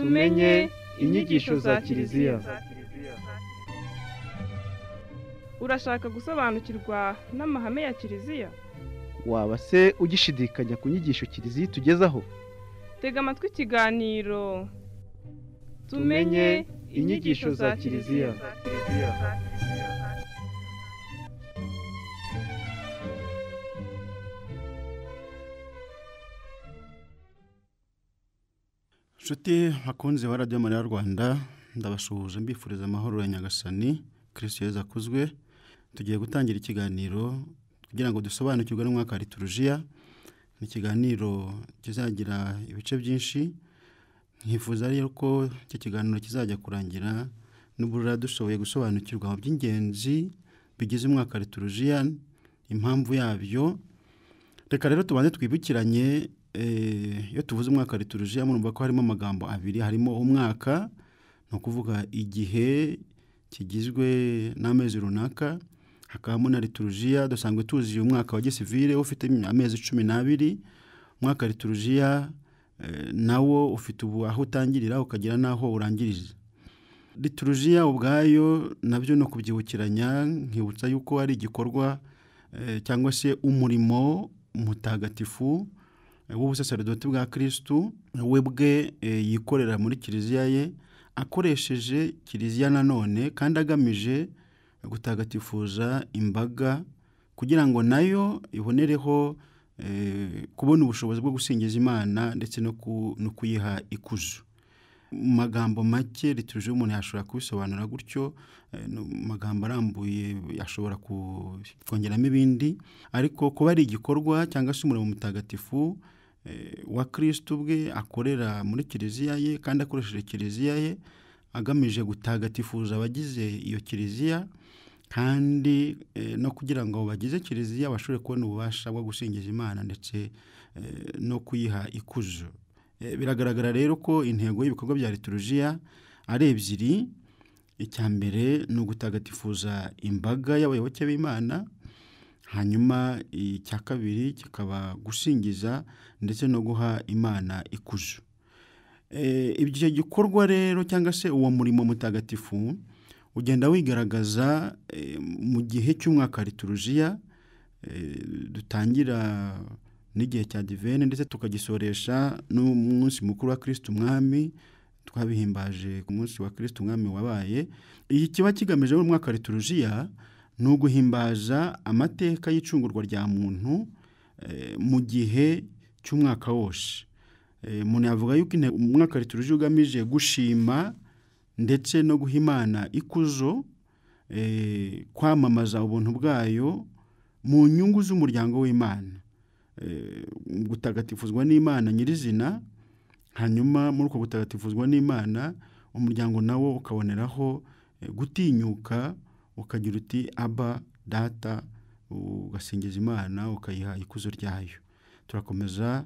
tumenye inyigisho za Kiliziya. Urashaka gusobanukirwa n'amahame ya Kiliziya? Waba se ugishidikanya ku nyigisho Kiliziya tugezaho? Tega amatwi ikiganiro tumenye inyigisho za Kiliziya. Nshuti bakunzi wa Radio Maria Rwanda, ndabasuhuje mbifuriza amahoro ya Nyagasani Kristo Yezu akuzwe. Tugiye gutangira ikiganiro kugira ngo dusobanukirwe n'umwaka wa liturujia. Ni ikiganiro kizagira ibice byinshi. Nkifuza rero ko iki kiganiro kizajya kurangira n'uburura dushoboye gusobanukirwa mu by'ingenzi bigize umwaka wa liturujia, impamvu yabyo. Reka rero tubanze twibukiranye iyo tuvuze umwaka wa liturujia murumva ko harimo amagambo abiri, harimo umwaka no kuvuga igihe kigizwe n'amezi runaka, hakabamo na liturujia dusanzwe tuzi uyu mwaka wa gisivile ufite amezi 12. Umwaka wa liturujia nawo ufite ubu aho utangirira ukagira naho urangiriza. Liturujia ubwayo nabyo no kubyibukiranya, nkibutsa yuko ari igikorwa cyangwa se umurimo mutagatifu w'ubusaseredoti bwa Kristo webwe yikorera muri Kiliziya ye, akoresheje Kiliziya nanone kandi agamije gutagatifuza imbaga kugira ngo nayo ibonereho kubona ubushobozi bwo gusingiza Imana ndetse no kuyiha ikuzo. Mu magambo make liturujia umuntu yashobora kubisobanura gutyo, magambo arambuye yashobora kongeramo ibindi, ariko kuba ari igikorwa cyangwa se umurimo mutagatifu wa Kristo bwe akorera muri Kiliziya ye kandi akoresheje Kiliziya ye agamije gutagatifuza abagize iyo Kiliziya, kandi no kugira ngo bagize Kiliziya bashobore kubona ububasha bwo gusingiza Imana ndetse no kuyiha ikuzo. Biragaragara rero ko intego y'ibikorwa bya liturujia ari ebyiri. Icya mbere ni ugutagatifuza imbaga y'abayoboke b'Imana, hanyuma icya kabiri kikaba gusingiza ndetse no guha Imana ikuzo. Ibyo gikorwa rero cyangwa se uwo murimo mutagatifu ugenda wigaragaza mu gihe cy'umwaka wa liturujia, dutangira n'igihe cya Divine ndetse tukagisoresha n'umunsi mukuru wa Kristo Umwami, twabihimbaje ku munsi wa Kristo Umwami wabaye. Iki kiba kigamije mu mwaka wa liturujia ni uguhimbaza amateka y'icungurwa rya muntu mu gihe cy'umwaka wose. Umuntu yavuga yuko umwaka wa liturujia ugamije gushima ndetse no guha Imana ikuzo, kwamamaza ubuntu bwayo mu nyungu z'umuryango w'Imana, gutagatifuzwa n'Imana nyirizina. Hanyuma muri uko gutagatifuzwa n'Imana umuryango nawo ukaboneraho gutinyuka ukagira uti Aba Data, ugasingiza Imana ukayiha ikuzo ryayo. Turakomeza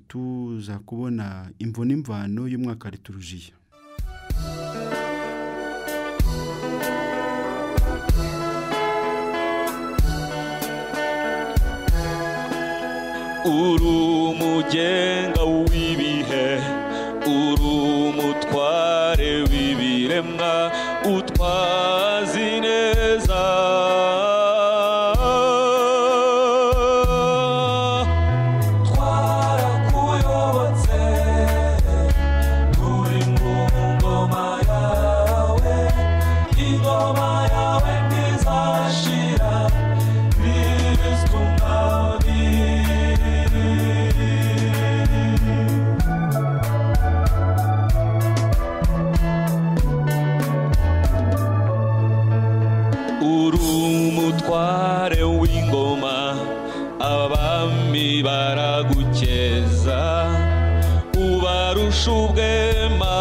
tuza kubona imvo n'imvano y'umwaka wa liturujia. Urumugenga w'ibihe, urumutware w'ibiremwa, utwazi neza. Twarakuyobotse turi mu ngoma yawe, ingoma yawe ntizashira, Kristo Umwami. Urumutware w'ingoma, abami baragukeza, ubarusha ubwema.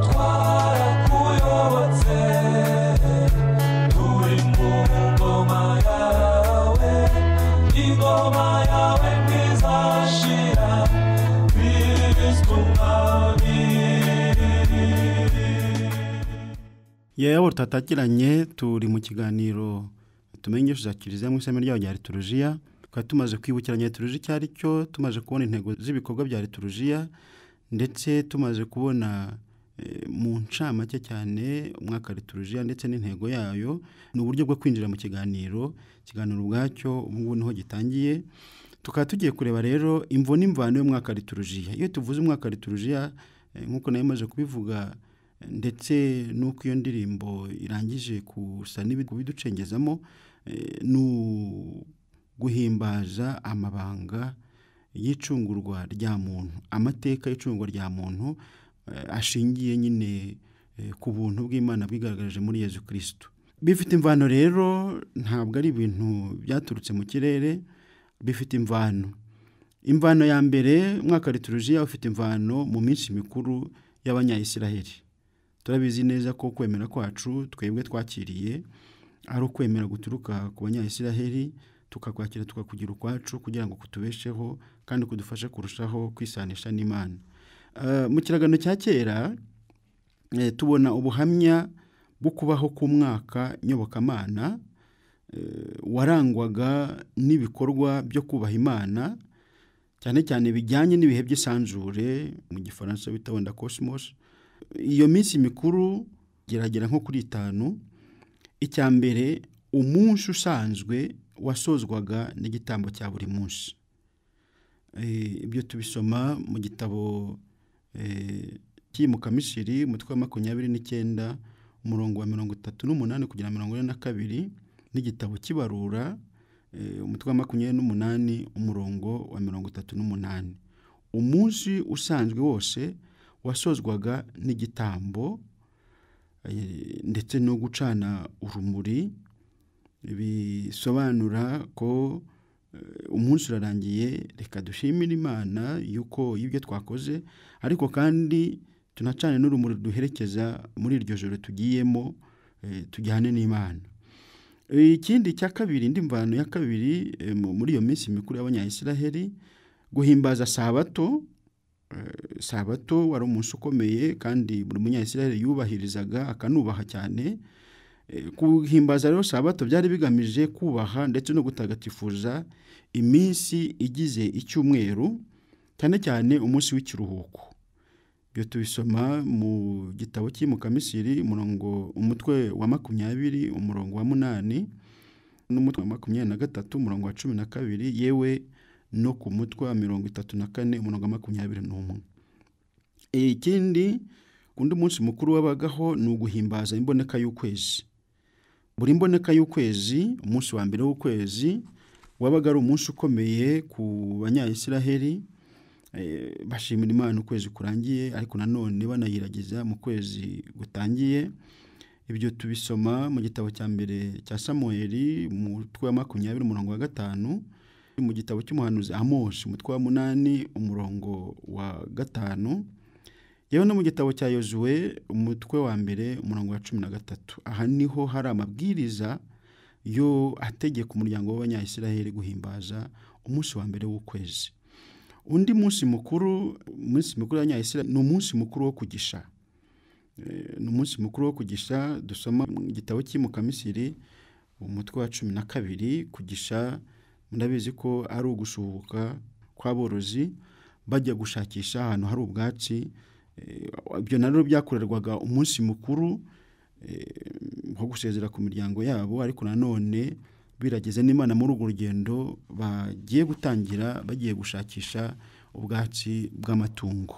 Twarakuyobotse turi mu ngoma yawe, ingoma yawe ntizashira, Kristo Umwami. Yewe tutatakiranye turi mu kiganiro tumenye inyigisho za Kiliziya mu iseme ryayo rya liturujia. tukaba tumaze kwibukiranya liturujia icyo ari cyo, tumaze kubona intego z'ibikorwa bya liturujia, ndetse tumaze kubona mu ncamake cyane umwaka liturujia ndetse n'intego yayo. Ni uburyo bwo kwinjira mu kiganiro ubwacyo ubu niho gitangiye. Tukaba tugiye kureba rero imvo n'imvano y'umwaka liturujia. Iyo tuvuze umwaka liturujia nk'uko nayo maze kubivuga, ndetse n'uko iyo ndirimbo irangije kusa n'ibiducengezamo, ni guhimbaza amabanga y'icungurwa rya muntu, amateka y'icungurwa rya muntu ashingiye nyine ku buntu bw'Imana bwigaragaje muri Yezu Kristo. Bifite imvano rero, ntabwo ari ibintu byaturutse mu kirere, bifite imvano. Imvano ya mbere, umwaka liturujia ufite imvano mu minsi mikuru y'Abanyayisiraheli. Turabizi neza ko kwemera kwacu twebwe twakiriye ari ukwemera guturuka ku Banyayisiraheli, tukakwakira tukakugira ukwacu kugira ngo kutubesheho kandi kudufashe kurushaho kwisanisha n'Imana. Mu kiragano cya kera tubona ubuhamya bwo kubaho k'umwaka nyobokamana warangwaga n'ibikorwa byo kubaha Imana, cyane cyane bijyanye n'ibihe by'isanzure, mu gifaransa bita wenda cosmos. Iyo minsi mikuru geragera nko kuri 5. Icya mbere, umunsi usanzwe wasozwaga n'igitambo cya buri munsi. Ibyo tubisoma mu gitabo cy'imuka Misiri, umutwe wa 29 umurongo wa 38 kugera 42, n'igitabo cy'ibarura umutwe wa 28 umurongo wa 38. Umunsi usanzwe wose wasozwaga n'igitambo ndetse no gucana urumuri, bisobanura ko umunsi urarangiye, reka dushimire Imana yuko y'ibyo twakoze, ariko kandi tunacane n'urumuri duherekeza muri iryo joro tugiyemo, tujyane n'Imana. Ikindi cya kabiri, indi mvano ya kabiri muri iyo minsi mikuru y'Abanyayisiraheli, guhimbaza Sabato. Sabato wari umunsi ukomeye kandi buri Munyayisiraheli yubahirizaga akanubaha cyane. Guhimbaza rero Sabato byari bigamije kubaha ndetse no gutagatifuza iminsi igize icyumweru, cyane cyane umunsi w'ikiruhuko. Byo tubisoma mu gitabo cy'imuka Misiri, umutwe wa 20 umurongo wa 8 n'umutwe wa 23 umurongo wa 12, yewe no ku mutwe wa 34 umurongo wa 21. Ikindi, kundi munsi mukuru wabagaho ni uguhimbaza imboneka y'ukwezi. Buri mboneka y'ukwezi, umunsi wa mbere w'ukwezi wabaga ari umunsi ukomeye ku Banyayisiraheli, bashimira Imana ukwezi kurangiye, ariko nanone banayiragiza mu kwezi gutangiye. Ibyo tubisoma mu gitabo cya mbere cya Samueli, umutwe wa 20 umurongo wa 5, mu gitabo cy'umuhanuzi Amos, umutwe wa 8 umurongo wa 5, yewe no mu gitabo cya Yozuwe, umutwe wa mbere umurongo wa 13. Aha niho hari amabwiriza yo ategeka umuryango w'Abanyayisiraheli guhimbaza umunsi wa mbere w'ukwezi. Undi munsi mukuru y'Abanyayisiraheli ni umunsi mukuru wo kugisha. Ni umunsi mukuru wo kugisha, dusoma mu gitabo cy'imuka Misiri, umutwe wa 12. Kugisha ndabizi ko ari ugusuhuka kw'aborozi bajya gushakisha ahantu hari ubwatsi. Ibyo naryo byakorerwaga umunsi mukuru nko gusezera ku miryango yabo, ariko nanone birageze n'Imana muri urwo rugendo bagiye gutangira, bagiye gushakisha ubwatsi bw'amatungo.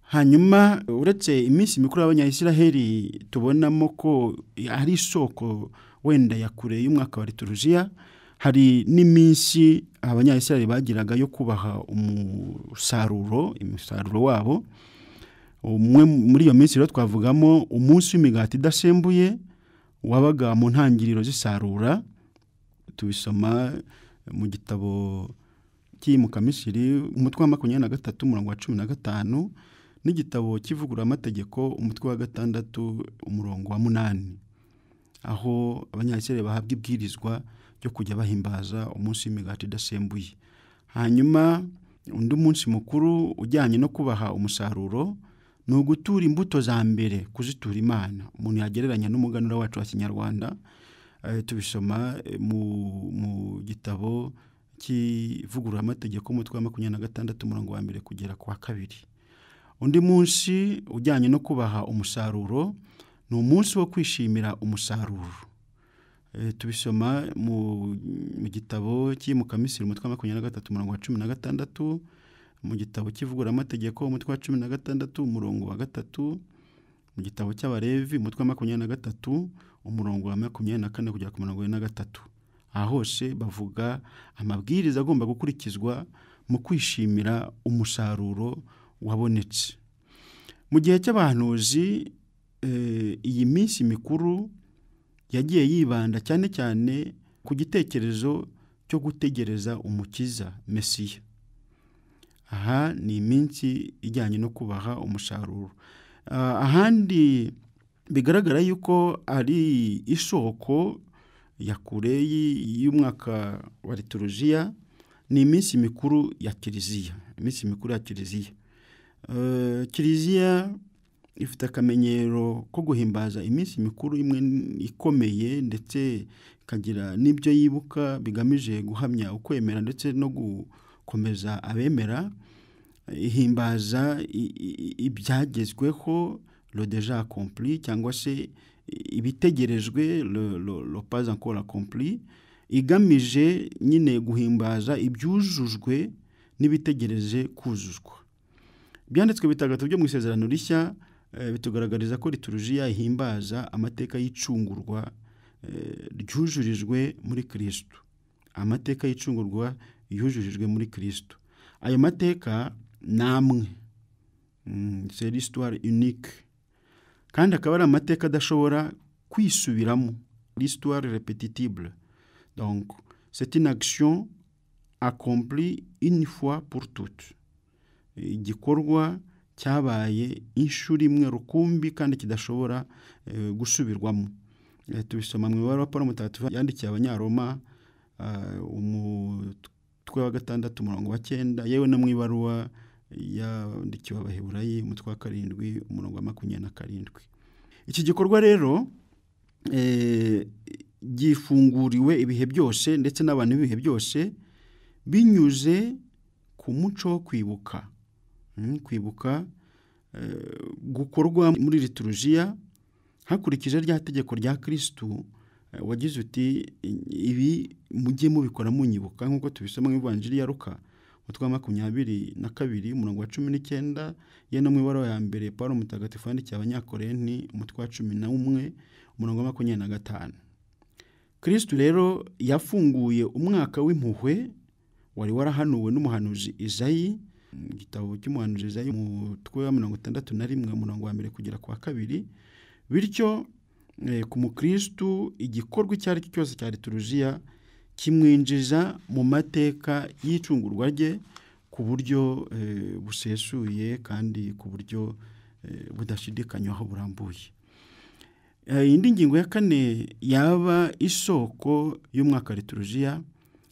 Hanyuma uretse iminsi mikuru y'Abanyayisiraheli tubonamo ko ari isoko wenda ya kure y'umwaka wa liturujia, hari n'iminsi Abanyayisiraheli bagiraga yo kubaha umusaruro wabo. Umwe muri iyo minsi rero twavugamo umunsi w'imigati idasembuye wabaga mu ntangiriro z'isarura. Tubisoma mu gitabo cy'imuka Misiri, umutwe wa 23 umurongo wa 15, n'igitabo cy'ivugurura amategeko, umutwe wa 6 umurongo wa 8, aho Abanyayisiraheli bahabwa ibwirizwa ryo kujya bahimbaza umunsi w'imigati idasembuye. Hanyuma undi munsi mukuru ujyanye no kubaha umusaruro ni ugutura imbuto za mbere, kuzitura Imana. Umuntu yagereranya n'umuganura wacu wa Kinyarwanda. Tubisoma mu gitabo cy'ivugurura amategeko umutwe wa 26 umurongo wa mbere kugera ku wa 2. Undi munsi ujyanye no kubaha umusaruro ni umunsi wo kwishimira umusaruro. Tubisoma mu gitabo cy'imuka Misiri umutwe wa 23 umurongo wa 16, mu gitabo cy'ivugurura amategeko umutwe wa 16 umurongo wa 3, mu gitabo cy'Abalevi umutwe wa 23 umurongo wa 24 kugera ku murongo wa 23. Aha hose bavuga amabwiriza agomba gukurikizwa mu kwishimira umusaruro wabonetse. Mu gihe cy'abahanuzi iyi minsi mikuru yagiye yibanda cyane cyane ku gitekerezo cyo gutegereza umukiza Mesiya. Aha ni iminsi ijyanye no kubaha umusaruro. Ahandi bigaragara yuko ari isoko ya kure y'umwaka wa liturujia ni iminsi mikuru ya Kiliziya. Iminsi mikuru ya Kiliziya. Kiliziya ifite akamenyero ko guhimbaza iminsi mikuru imwe ikomeye ndetse ikagira n'ibyo yibuka bigamije guhamya ukwemera ndetse no gukomeza abemera. Ihimbaza ibyagezweho le déjà accompli cyangwa se ibitegerejwe le pas encore accompli, igamije nyine guhimbaza ibyujujwe n'ibitegereje kuzuzwa. Byanditswe bitagatifu byo mu Isezerano Rishya bitugaragariza ko liturujia ihimbaza amateka y'icungurwa ryujurijwe muri Kristo. Amateka y'icungurwa yujurijwe muri Kristo. Ayo mateka namwe c'est l'histoire unique, kandi akaba ari amateka adashobora kwisubiramo, l'histoire répétitive. Donc c'est une action accomplie une fois pour toutes. Igikorwa cyabaye inshuro imwe rukumbi kandi kidashobora gusubirwamo. Tubisoma mu ibaruwa Paulo Mutagatifu yandikiye Abanyaroma umutwe wa 6 umurongo wa 9, yewe no mu ibaruwa yandikiwe Abaheburayi umutwe wa 7 umurongo wa 27. Iki gikorwa rero gifunguriwe ibihe byose ndetse n'abantu b'ibihe byose binyuze ku muco wo kwibuka. Kwibuka gukorwa muri liturujia hakurikije rya tegeko rya Kristo wagize uti ibi mujye mubikora munyibuka, nk'uko tubisoma mu Evanjili ya Luka umutwe wa 22 umurongo wa 19, ye no mu ibaruwa ya mbere Paulo Mutagatifu yandikiye Abanyakorenti umutwe wa 11 umurongo wa 25. Kristo rero yafunguye umwaka w'impuhwe wari warahanuwe n'umuhanuzi Izayi. Igitabo cy'umuhanuzi Izayi umutwe wa 61 umurongo wa mbere kugera ku wa 2. Bityo ku mukristo igikorwa cyari cyose cya liturujia kimwinjiza mu mateka y'icungurwa rye ku buryo busesuye kandi ku buryo budashidikanywaho burambuye. Indi ngingo ya 4 yaba isoko y'umwaka liturujia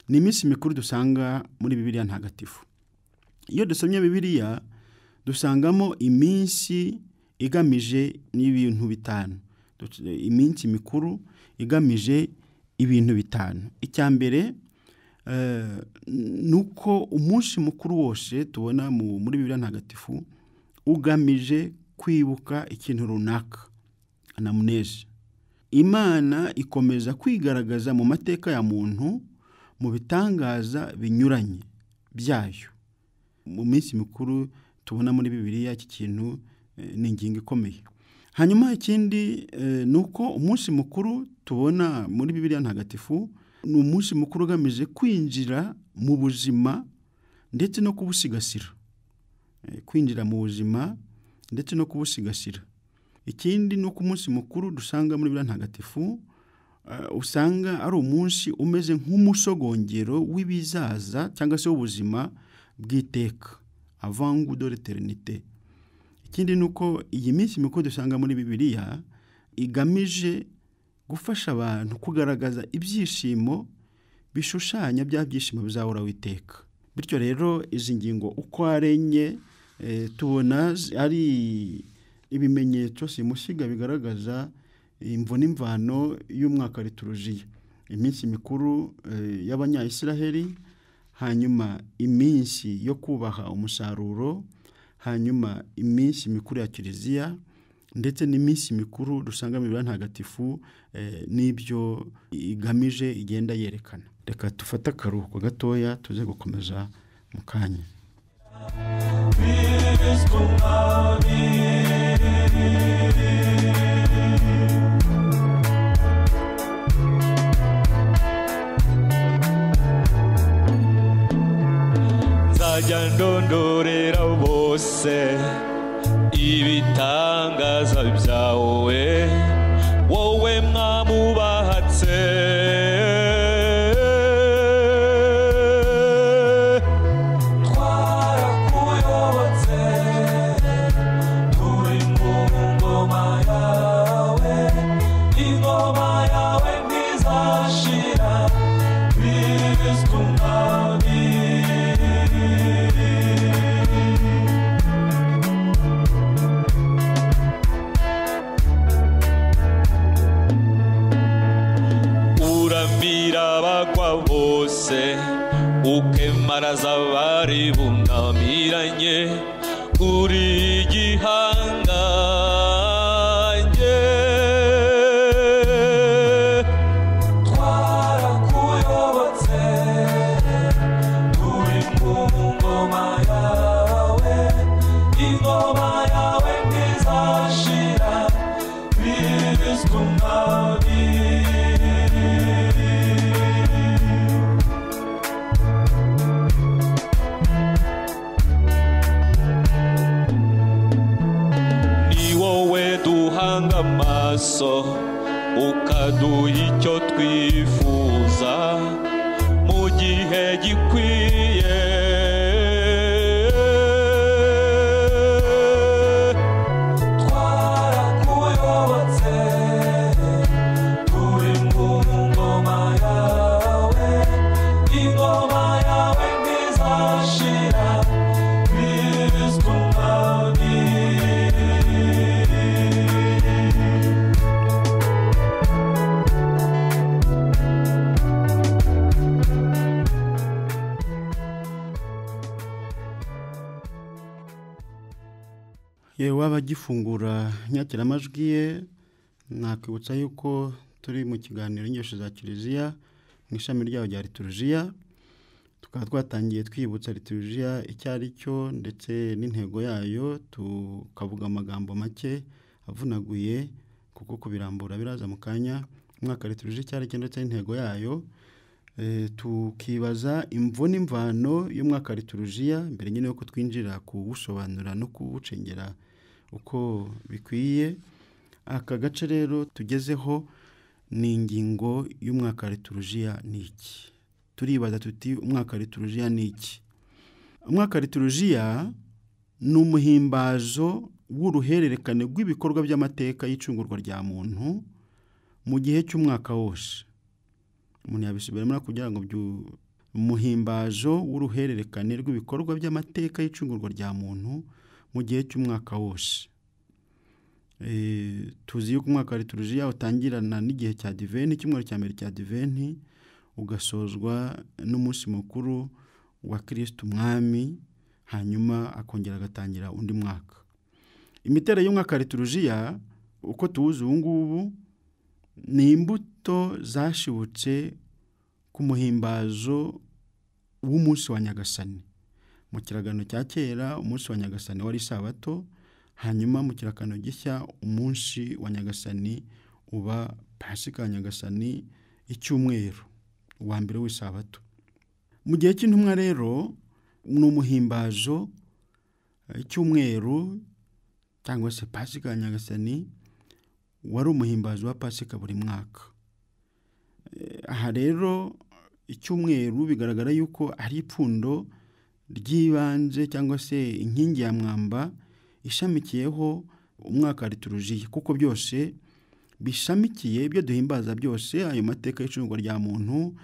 ni iminsi mikuru dusanga muri Bibiliya ntagatifu. Iyo dusomye Bibiliya dusangamo iminsi igamije n'ibintu bitanu. Iminsi mikuru igamije ibintu bitanu. Icyambere nuko umunsi mukuru wose tubona muri Bibiliya ntagatifu ugamije kwibuka ikintu runaka, anamnese. Imana ikomeza kwigaragaza mu mateka ya muntu mu bitangaza binyuranye byayo. Mu minsi mikuru tubona muri Bibiliya iki kintu ni ingingo ikomeye. Hanyuma ikindi nuko umunsi mukuru tubona muri Bibiliya ntagatifu ni umunsi mukuru ugamije kwinjira mu buzima ndetse no kubusigasira. Kwinjira mu buzima ndetse no kubusigasira. Ikindi nuko umunsi mukuru dusanga muri Bibiliya ntagatifu usanga ari umunsi umeze nk'umusogongero w'ibizaza cyangwa se ubuzima bw'iteka, avant goût de l'éternité. Ikindi nuko iyi minsi mikuru dusanga muri Bibiliya igamije gufasha abantu kugaragaza ibyishimo bishushanya bya byishimo bizahora witeka. Bityo rero izi ngingo uko arenye tubona ari ibimenyetso simusiga bigaragaza imvo n'imvano y'umwaka liturujia. Iminsi mikuru y'Abanyayisiraheli hanyuma iminsi yo kubaha umusaruro, hanyuma iminsi mikuru ya kiliziya, ndetse n'iminsi mikuru dusanga mu Bibiliya ntagatifu n'ibyo igamije igenda yerekana. Reka dufate akaruhuko gatoya tuze gukomeza mu kanya. Nzajya ndondorera bose ibitangaza byawe, wowe mwamubahatse. Twarakuyobotse turi mu ngoma yawe, ingoma yawe ntizashira, Kristu mwami. Bose ukemaraza abari bunamiranye, uri igihangange. Twarakuyobotse turi mu ngoma yawe, ingoma yawe ntizashira, Kristu mwami. Ukaduha icyo twifuza mu gihe gikwiye. Twarakuyobotse turi mu ngoma yawe, ingoma yawe ntizashira, Kristu mwami. Waba agifungura inyakiramajwi ye, nakwibutsa yuko turi mu kiganiro inyigisho za kiliziya mu ishami ryayo rya liturujia. Tukaba twatangiye twibutsa liturujia icyo ari cyo ndetse n'intego yayo, tukavuga amagambo make avunaguye kuko kubirambura biraza mu kanya. Umwaka liturujia icyo ari cyo ndetse n'intego yayo, tukibaza imvo n'imvano y'umwaka liturujia mbere nyine yuko twinjira kuwusobanura no kuwucengera uko bikwiye. Aka gace rero tugezeho ni ingingo y'umwaka liturujia ni iki. Turibaza tuti umwaka liturujia ni iki? Umwaka liturujia ni umuhimbazo w'uruhererekane rw'ibikorwa by'amateka y'icungurwa rya muntu mu gihe cy'umwaka wose. Umuntu yabisubiramo kugira ngo umuhimbazo w'uruhererekane rw'ibikorwa by'amateka y'icungurwa rya muntu mu gihe cy'umwaka wose. Tuzi yuko umwaka liturujia utangirana n'igihe cya Advent, icyumweru cya mbere cya Advent, ugasozwa n'umunsi mukuru wa Kristu mwami, hanyuma akongera agatangira undi mwaka. Imiterere y'umwaka liturujia uko tuwuzi ubu ngubu ni imbuto zashibutse ku muhimbazo w'umunsi wa Nyagasani. Mu kiragano cya kera umunsi wa Nyagasani wari Isabato, hanyuma mu kirakano gishya umunsi wa Nyagasani uba Pasika ya Nyagasani, icyumweru wa mbere w'Isabato. Mu gihe cy'intumwa rero ni umuhimbazo icyumweru cyangwa se Pasika ya Nyagasani wari umuhimbazo wa Pasika buri mwaka. Aha rero icyumweru bigaragara yuko ari ipfundo ry'ibanze cyangwa se inkingi ya mwamba ishamikiyeho umwaka liturujia, kuko byose bishamikiye ibyo duhimbaza byose, ayo mateka y'icungurwa rya muntu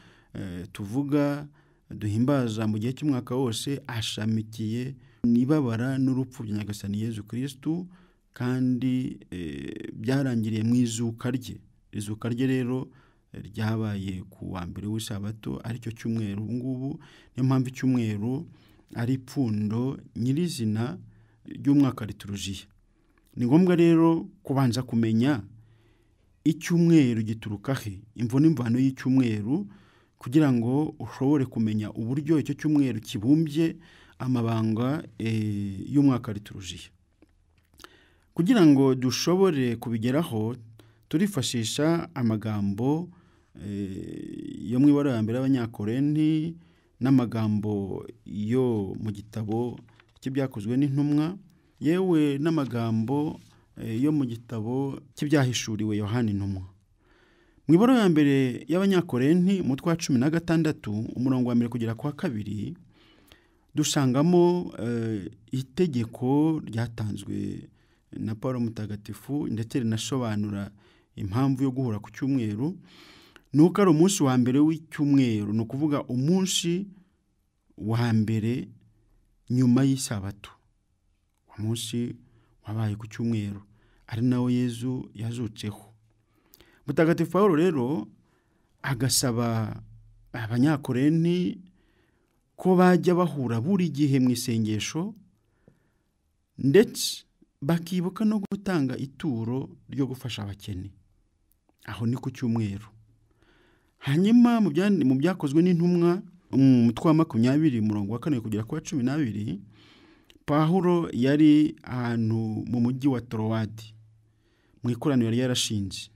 tuvuga duhimbaza mu gihe cy'umwaka wose ashamikiye nibabara n'urupfu bya Nyagasani Yezu Kristu, kandi byarangiriye mu izuka rye. Izuka rye rero ryabaye ku wa mbere w'isabato aricyo cyumweru. Ubu ngubu niyo mpamvu icyumweru ari ipfundo nyirizina ry'umwaka liturujia. Ni ngombwa rero kubanza kumenya icyumweru gituruka he, imvo n'imvano y'icyumweru, kugira ngo ushobore kumenya uburyo icyo cyumweru kibumbye amabanga y'umwaka liturujia. Kugira ngo dushobore kubigeraho turifashisha amagambo yo mu ibara ya mbere y'Abanyakorinti n'amagambo yo mu gitabo cy'ibyakozwe n'intumwa, yewe n'amagambo yo mu gitabo cy'ibyahishuriwe Yohana intumwa. Mu ibara ya mbere y'Abanyakorinti umutwe wa 16 umurongo wa 1 kugera kwa 2 dusangamo itegeko ryatanzwe na Paulo mutagatifu ndetse rinasobanura impamvu yo guhura ku cyumweru. Nuko ari umunsi wa mbere w'icyumweru, no kuvuga umunsi wa mbere nyuma y'isabato, umunsi wabaye ku cyumweru, ari nawo Yezu yazutseho. Mutagatifu Paulo rero agasaba Abanyakorinti ko bajya bahura buri gihe mu isengesho, ndetse bakibuka no gutanga ituro ryo gufasha abakene. Aho ni ku cyumweru. Hanyuma mu byakozwe n'intumwa umutwe wa 20 umurongo wa 4 kugera kwa 12, Paulo yari ahantu mu mujyi wa Troadi mu ikoraniro yari yarashinze.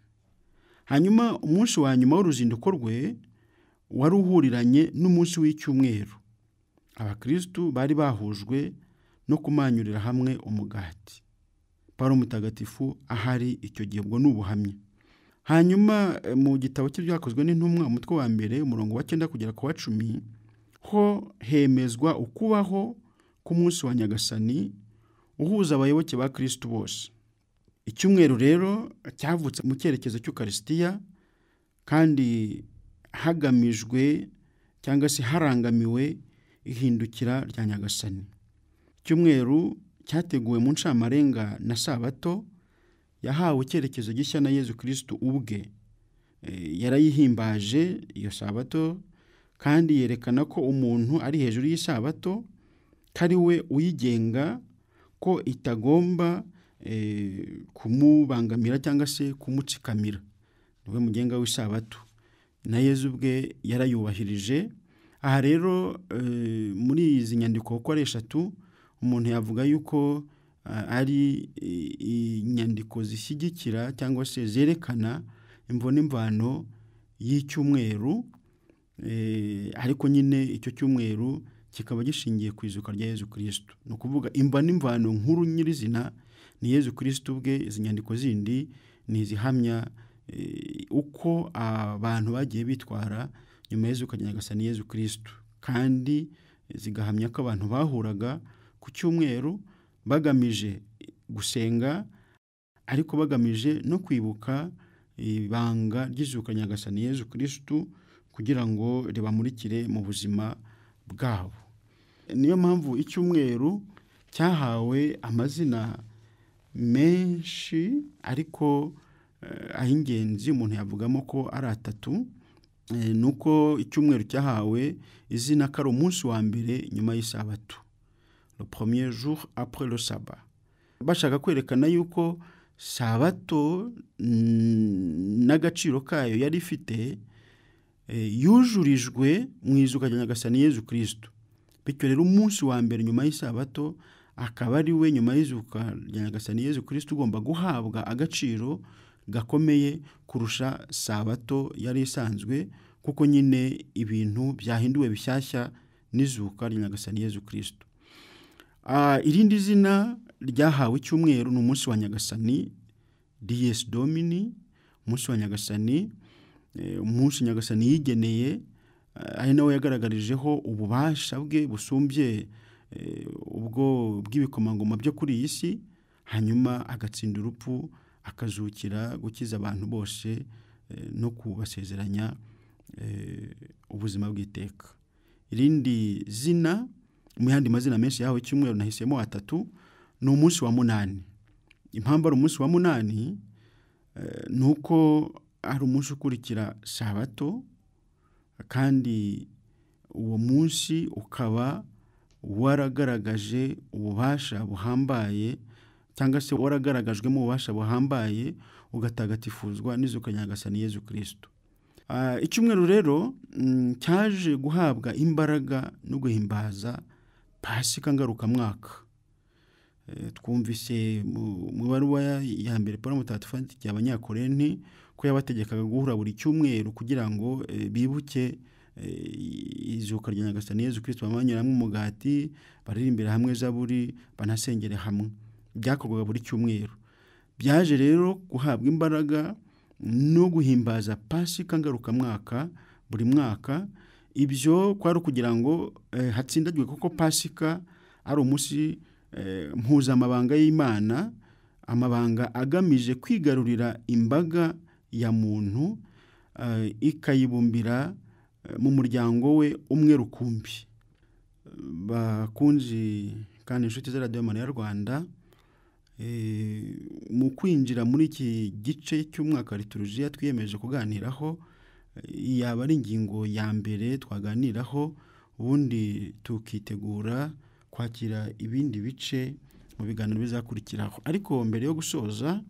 Hanyuma umunsi wa nyuma w'uruzinduko rwe wari uhuriranye n'umunsi w'icyumweru. Abakristu bari bahujwe no kumanyurira hamwe umugati. Paulo mutagatifu ahari icyo gihe ubwo n'ubuhamya. Hanyuma mu gitabo cy'ibyakozwe n'intumwa umutwe wa mbere umurongo wa 9 kugera ku wa 10 ho hemezwa ukubaho ku munsi wa Nyagasani uhuza abayoboke ba Kristo bose. Icyumweru rero cyavutse mu cyerekezo cy'Ukaristiya kandi hagamijwe cyangwa se harangamiwe ihindukira rya Nyagasani. Icyumweru cyateguwe mu ncamarenga na sabato yahawe icyerekezo gishya na Yezu Kristo ubwe. Yarayihimbaje iyo sabato kandi yerekana ko umuntu ari hejuru y'isabato, kari we uyigenga, ko itagomba kumubangamira cyangwa se kumutsikamira. Niwe mugenga w'isabato, na Yezu ubwe yarayubahirije. Aha rero muri izi nyandiko uko ari 3 umuntu yavuga yuko ari inyandiko zishyigikira cyangwa se zerekana imvo n'imvano y'icyumweru, ariko nyine icyo cyumweru kikaba gishingiye ku izuka rya Yezu Kristo. No kuvuga imva n'imvano nkuru nyirizina ni Yezu Kristo ubwe. Izi nyandiko zindi ni zihamya uko abantu bagiye bitwara nyuma y'Izuka rya Nyagasani Yezu Kristo, kandi zigahamya ko abantu bahuraga ku cyumweru bagamije gusenga, ariko bagamije no kwibuka ibanga ry'izuka Nyagasani Yezu Kristo kugira ngo ribamurikire mu buzima bwabo. Niyo mpamvu icyumweru cyahawe amazina menshi, ariko ay'ingenzi umuntu yavugamo ko ari 3. Nuko icyumweru cyahawe izina ko ari umunsi wa mbere nyuma y'isabato, le premier jour après le sabbat. Bashaka kwerekana yuko sabato n'agaciro kayo yari ifite yujurijwe mu izuka rya Nyagasani Yezu Kristo. Bityo rero umunsi wa mbere nyuma y'isabato akaba ari we nyuma y'izuka rya Nyagasani Yezu Kristo ugomba guhabwa agaciro gakomeye kurusha sabato yari isanzwe, kuko nyine ibintu byahinduwe bishyashya n'izuka rya Nyagasani Yezu Kristo. Irindi zina ryahawe icyumweru ni umunsi wa Nyagasani, Dies Domini, umunsi wa Nyagasani, umunsi Nyagasani yigeneye, ari nawe yagaragarijeho ububasha bwe busumbye ubwo bw'ibikomangoma byo kuri iyi si, hanyuma agatsinda urupfu akazukira gukiza abantu bose no kubasezeranya ubuzima bw'iteka. Irindi zina mu yandi mazina menshi yahawe icyumweru nahisemo 3 ni umunsi wa 8. Impamvu ari umunsi wa 8 nuko ari umunsi ukurikira sabato, kandi uwo munsi ukaba waragaragaje ububasha buhambaye cyangwa se waragaragajwemo ububasha buhambaye ugatagatifuzwa n'izuka Nyagasani Yezu Kristo. Icyumweru rero cyaje guhabwa imbaraga no guhimbaza Pasika ngarukamwaka. Twumvise mu baruwa ya mbere Pawulo Mutagatifu yandikiye Abanyakorenti ko yabategekaga guhura buri cyumweru kugira ngo bibuke izuka rya Nyagasani Yezu Kristo, bamanyuramo umugati, baririmbira hamwe zaburi, banasengere hamwe. Byakorwaga buri cyumweru. Byaje rero guhabwa imbaraga no guhimbaza Pasika ngarukamwaka buri mwaka. Ibyo kwari kugira ngo hatsindagwe kuko Pasika ari umunsi mpuzamabanga y'Imana, amabanga agamije kwigarurira imbaga ya muntu, ikayibumbira mu muryango we umwe rukumbi. Bakunzi kandi inshuti za Radio Mariya Rwanda, mu kwinjira muri iki gice cy'umwaka liturujia twiyemeje kuganiraho, yaba ari ingingo ya mbere twaganiraho, ubundi tukitegura kwakira ibindi bice mu biganiro bizakurikiraho. Ariko mbere yo gusoza,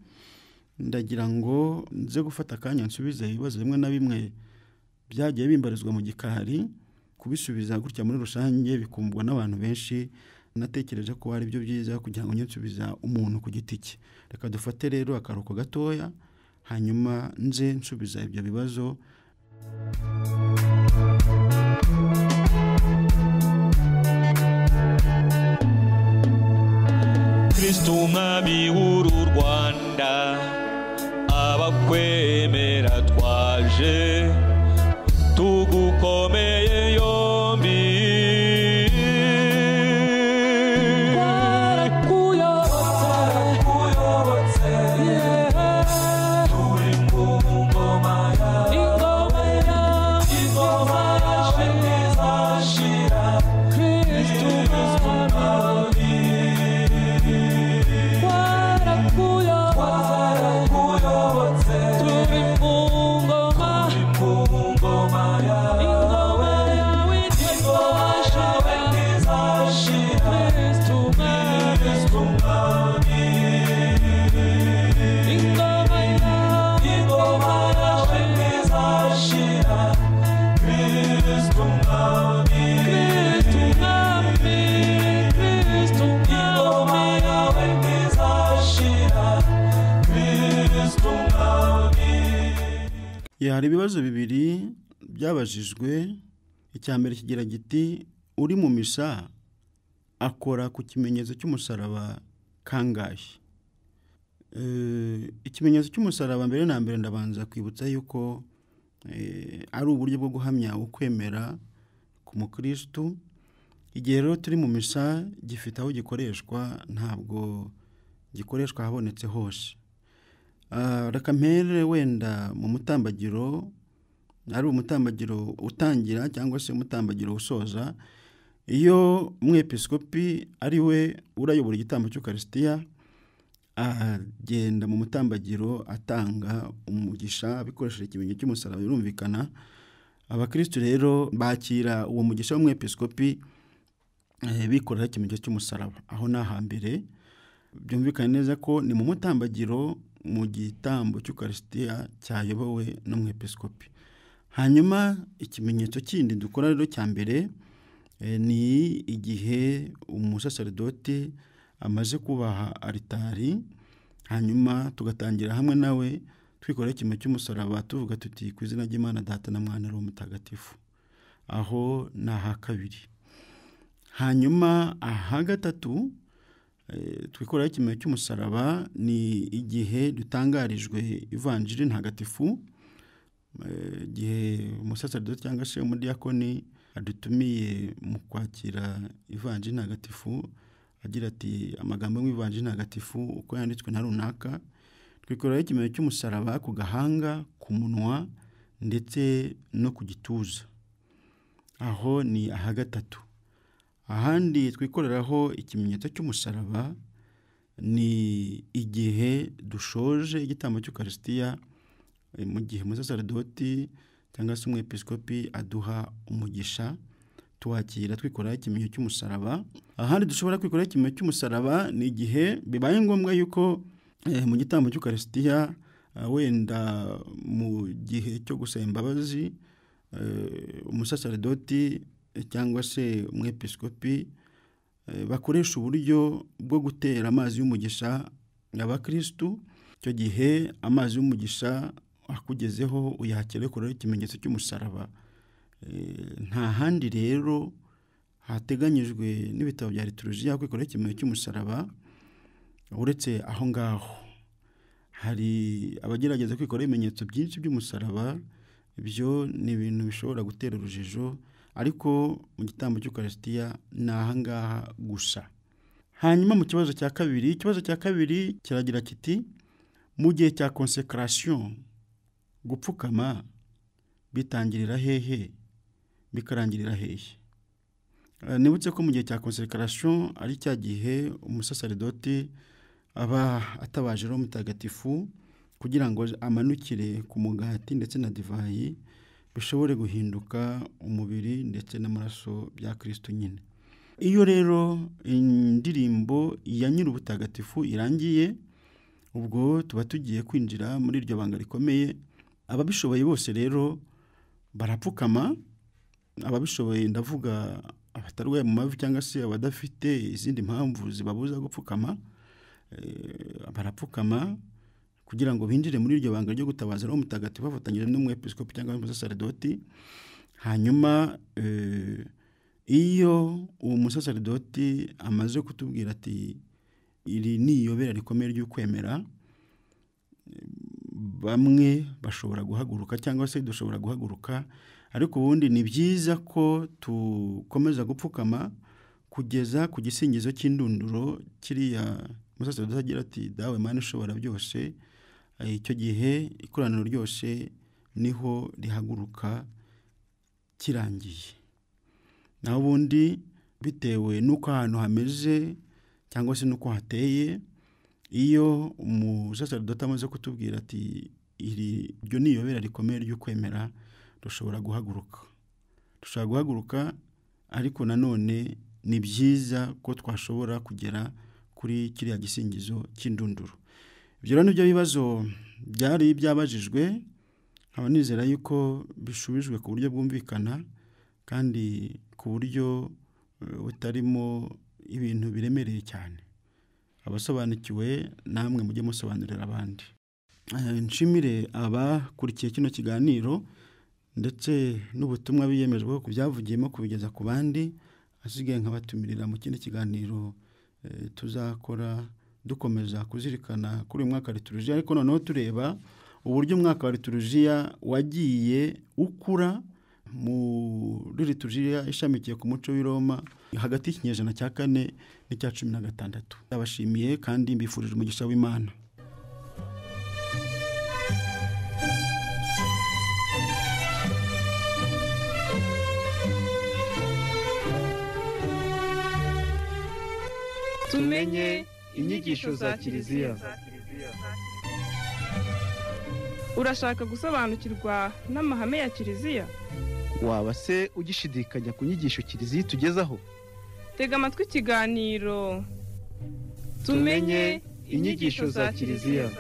ndagira ngo nze gufata akanya nsubize ibibazo bimwe na bimwe byagiye bimbarizwa mu gikari. Kubisubiza gutya muri rusange bikumbwa n'abantu benshi, natekereje ko ari byo byiza kugira ngo nsubiza umuntu ku giti cye. Reka dufate rero akaruko gatoya, hanyuma nze nsubiza ibyo bibazo. Kristo umwami w'uru Rwanda, abakwemera twaje tugukomeye yombi. Hari ibibazo bibiri byabajijwe. Icya mbere kigira giti, uri mu misa akora ku kimenyetso cy'umusaraba kangahe? Ikimenyetso cy'umusaraba mbere na mbere ndabanza kwibutsa yuko ari uburyo bwo guhamya ukwemera ku mukristo. Igihe rero turi mu misa gifite aho gikoreshwa, ntabwo gikoreshwa habonetse hose. Reka mpere wenda mu mutambagiro, ari umutambagiro utangira cyangwa se umutambagiro usoza. Iyo umwepiskopi ari we urayobora igitambo cy'Ukaristiya, agenda mu mutambagiro atanga umugisha bikoresheje ikimenyetso cy'umusaraba. Birumvikana abakristo rero bakira uwo mugisha w'umwepiskopi bikorera ikimenyetso cy'umusaraba. Aho nahambere byumvikana neza ko ni mu mutambagiro mu gitambo cy'Ukaristiya cyayobowe n'umwepiskopi. Hanyuma ikimenyetso kindi dukora rero cya mbere ni igihe umusaserdoti amaze kubaha alitari, hanyuma tugatangira hamwe nawe twikorera ikimenyetso cy'umusaraba tuvuga tuti ku izina ry'Imana Data na Mwana na Roho Mutagatifu. Aho ni aha kabiri. Hanyuma aha gatatu twikorera ikimenyetso cy'umusaraba ni igihe dutangarijwe ivanjiri ntagatifu, igihe umusaserdoti cyangwa se umudiyakoni adutumiye mu kwakira ivanjiri ntagatifu, agira ati amagambo y'ivanjiri ntagatifu uko yanditswe na runaka. Twikorera ikimenyetso cy'umusaraba ku gahanga, ku munwa ndetse no ku gituza. Aho ni aha gatatu. Ahandi twikoreraho ikimenyetso cy'umusaraba ni igihe dushoje igitambo cy'Ukaristiya, mu gihe umusaserdoti cyangwa se umwepiskopi aduha umugisha tuwakira twikoraho ikimenyetso cy'umusaraba. Ahandi dushobora kwikoraho ikimenyetso cy'umusaraba ni igihe bibaye ngombwa yuko mu gitambo cy'Ukarisitiya wenda mu gihe cyo gusaba imbabazi umusaserdoti cyangwa se umwepiskopi bakoresha uburyo bwo gutera amazi y'umugisha abakristu. Icyo gihe amazi y'umugisha akugezeho uyakira kwikoraho ikimenyetso cy'umusaraba. Nta handi rero hateganyijwe n'ibitabo bya liturujia kwikoraho ikimenyetso cy'umusaraba uretse aho ngaho. Hari abagerageza kwikoraho ibimenyetso byinshi by'umusaraba, ibyo ni ibintu bishobora gutera urujijo, ariko mu gitambo cy'Ukarisitiya ni aha ngaha gusa. Hanyuma mu kibazo cya kabiri, kiragira kiti mu gihe cya consécration gupfukama bitangirira hehe bikarangirira hehe? Nibutse ko mu gihe cya consécration ari cya gihe umusaserdoti aba atabaje Roho Mutagatifu kugira ngo amanukire ku mugati ndetse na divayi bishobore guhinduka umubiri ndetse n'amaraso bya Kristo nyine. Iyo rero indirimbo ya Nyir'ubutagatifu irangiye, ubwo tuba tugiye kwinjira muri iryo banga rikomeye. Ababishoboye bose rero barapfukama. Ababishoboye ndavuga abatarwaye mu mavi cyangwa se abadafite izindi mpamvu zibabuza gupfukama, barapfukama kugira ngo binjire muri iryo banga ryo gutabaza Roho Mutagatifu bafatanyije n'umwepiskopi cyangwa umusaserdoti. Hanyuma iyo uwo musaserdoti amaze kutubwira ati iri ni iyobera rikomeye ry'ukwemera, bamwe bashobora guhaguruka cyangwa se dushobora guhaguruka, ariko ubundi ni byiza ko tukomeza gupfukama kugeza ku gisingizo cy'indunduro kiriya umusaserdoti agira ati dawe Mana ushobora byose. Icyo gihe ikoraniro ryose niho rihaguruka kirangiye. Naho ubundi bitewe n'uko ahantu hameze cyangwa se n'uko hateye, iyo umusaserdoti amaze kutubwira ati iryo ni iyobera rikomeye ry'ukwemera, dushobora guhaguruka, ariko nanone ni byiza ko twashobora kugera kuri kiriya gisingizo cy'indunduro. Ibyo rero nibyo bibazo byari byabajijwe, nkaba nizera yuko bishubijwe ku buryo bwumvikana kandi ku buryo butarimo ibintu biremereye cyane. Abasobanukiwe namwe mujye musobanurira abandi. Nshimire abakurikiye kino kiganiro ndetse n'ubutumwa biyemejwe ku byavugiyemo kubigeza ku bandi. Asigaye nkabatumirira mu kindi kiganiro tuzakora dukomeza kuzirikana kuri uyu mwaka wa liturujia, ariko noneho tureba uburyo umwaka wa liturujia wagiye ukura muri liturujia ishamikiye ku muco w'i Roma hagati y'ikinyejana cya 4 n'icya 16. Ndabashimiye kandi mbifurije umugisha w'Imana. Tumenye inyigisho za Kiliziya. Urashaka gusobanukirwa n'amahame ya Kiliziya? Waba se ugishidikanya ku nyigisho Kiliziya tugezaho? Tega amatwi ikiganiro Tumenye inyigisho za Kiliziya.